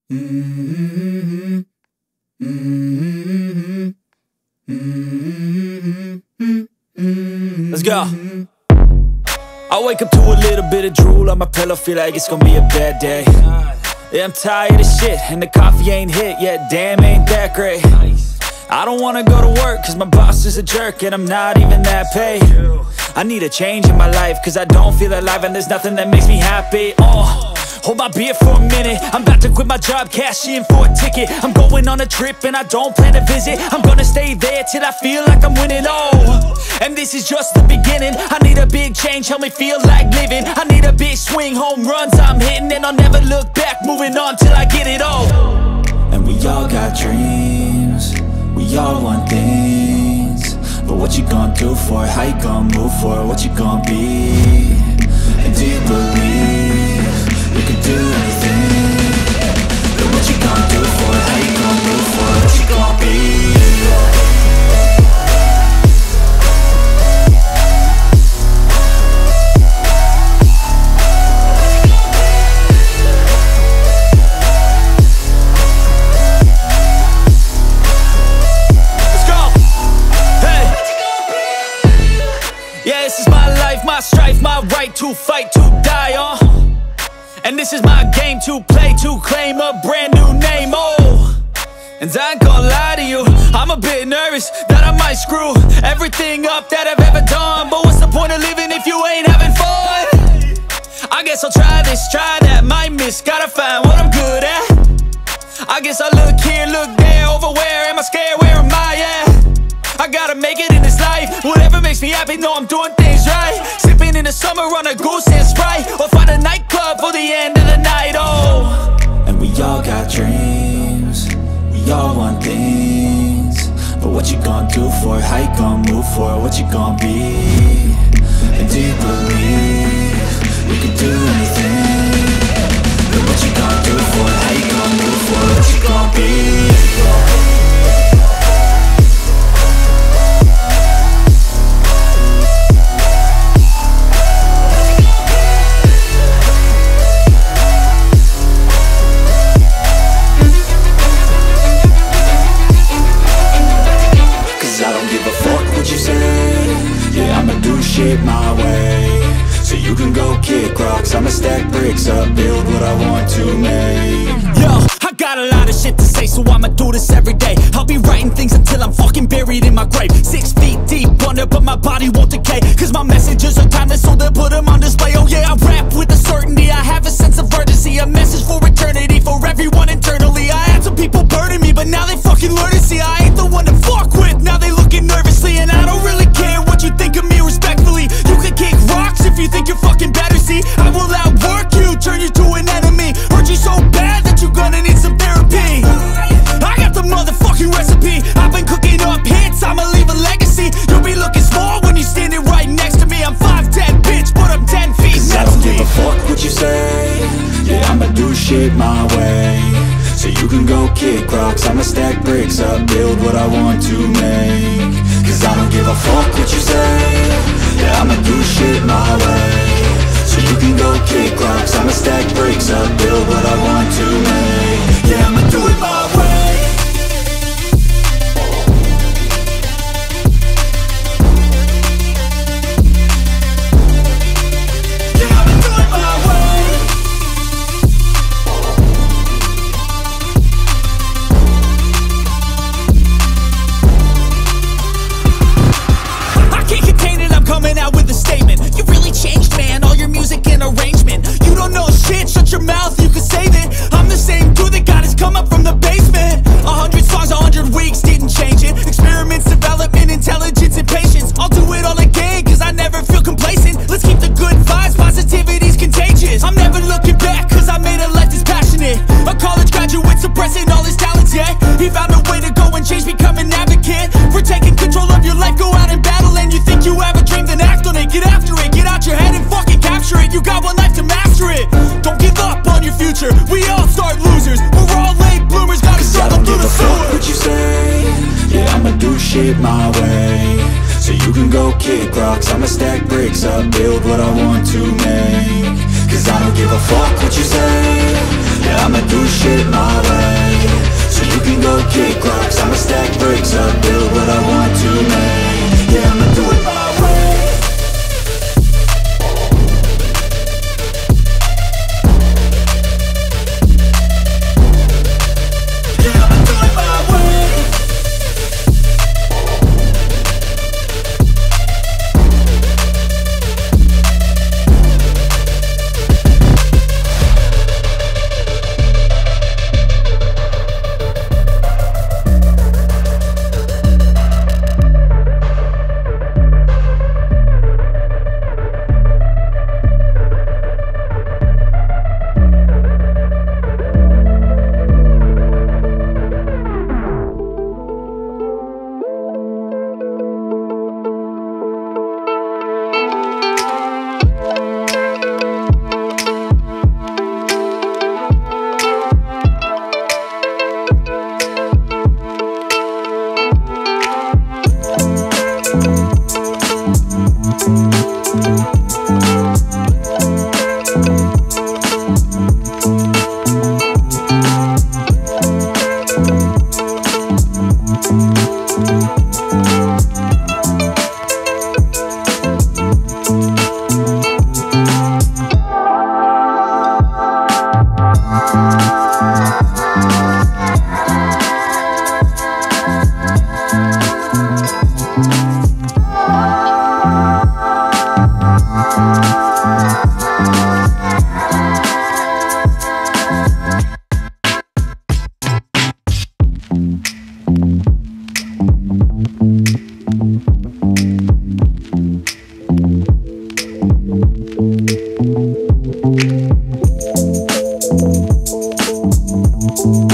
Let's go. I wake up to a little bit of drool on my pillow, feel like it's gonna be a bad day. Yeah, I'm tired of shit, and the coffee ain't hit yet, damn, ain't that great. I don't wanna go to work, cause my boss is a jerk, and I'm not even that paid. I need a change in my life, cause I don't feel alive, and there's nothing that makes me happy. Hold my beer for a minute, I'm about to quit my job, cash in for a ticket. I'm going on a trip and I don't plan to visit. I'm gonna stay there till I feel like I'm winning, and this is just the beginning. I need a big change, help me feel like living. I need a big swing, home runs I'm hitting, and I'll never look back, moving on till I get it all. And we all got dreams, we all want things, but what you gonna do for it? How you gonna move for it? What you gonna be? And do you believe you can do anything? But what you gonna do for it? How you gonna move for it? What you gonna be? Yeah, this is my life, my strife, my right to fight, to die, and this is my game to play, to claim a brand new name, and I ain't gonna lie to you, I'm a bit nervous that I might screw everything up that I've ever done. But what's the point of living if you ain't having fun? I guess I'll try this, try that, might miss, gotta find what I'm good at. I guess I look here, look there, over where am I scared, where am I at? I gotta make it in this life, whatever makes me happy, know I'm doing things right. Sipping in the summer on a goose and Sprite, or find a nightclub for the end of the night, And we all got dreams, we all want things, but what you gonna do for it? How you gonna move for it? What you gonna be? And do you believe you can do anything? But what you gonna do for it? How you gonna move for it? What you gonna be? Shit my way, so you can go kick rocks. I'ma stack bricks up, build what I want to make. Yo, I got a lot of shit to say, so I'ma do this every day. I'll be writing things until I'm fucking buried in my grave. 6 feet deep under, but my body won't decay, cause my messages are timeless, so they'll put them on display. Oh yeah, I rap with a certainty, I have a sense of urgency, a message for eternity, for everyone internally. I had some people burning me, but now they fucking learn to see I ain't the one to fuck with. Now they looking nervously, and I don't really care what you think of me, respectfully. You can kick rocks if you think you're fucking better, see I will outwork you, turn you to an enemy, hurt you so bad that you're gonna need some therapy. I got the motherfucking recipe, I've been cooking up hits, I'ma leave a legacy. You'll be looking small when you're standing right next to me. I'm 5'10", bitch, but I'm 10 feet next to me. I don't give a fuck what you say, yeah, I'ma do shit my way. So you can go kick rocks, I'ma stack bricks up, build what I want to make. Cause I don't give a fuck what you say, yeah, I'ma do shit my way. So you can go kick rocks, I'ma stack bricks up, build what I want to make. Yeah, I'ma do it my way. Shut your mouth, you can save it. I'm the same dude that got his come up from the basement. 100 songs, 100 weeks, didn't change it. Experiments, development, intelligence, and patience. I'll do it all again, cause I never feel complacent. Let's keep the good vibes, positivity's contagious. I'm never looking back, cause I made a life that's passionate. A college graduate suppressing all his talents, yeah. He found a way to go and change, become an advocate for taking control of your life, go out and battle. And you think you have a dream, then act on it. Get after it, get out your head and fucking capture it. You got one life to master it. Don't give up on your future, we all start losers. We're all late bloomers, gotta struggle through the sewer. I don't give a fuck what you say, yeah, I'ma do shit my way. So you can go kick rocks, I'ma stack bricks up, build what I want to make. Cause I don't give a fuck what you say, yeah, I'ma do shit my bricks up, build what I want to make. Yeah, I'ma do it my way. Yeah, I'ma do it my way. You.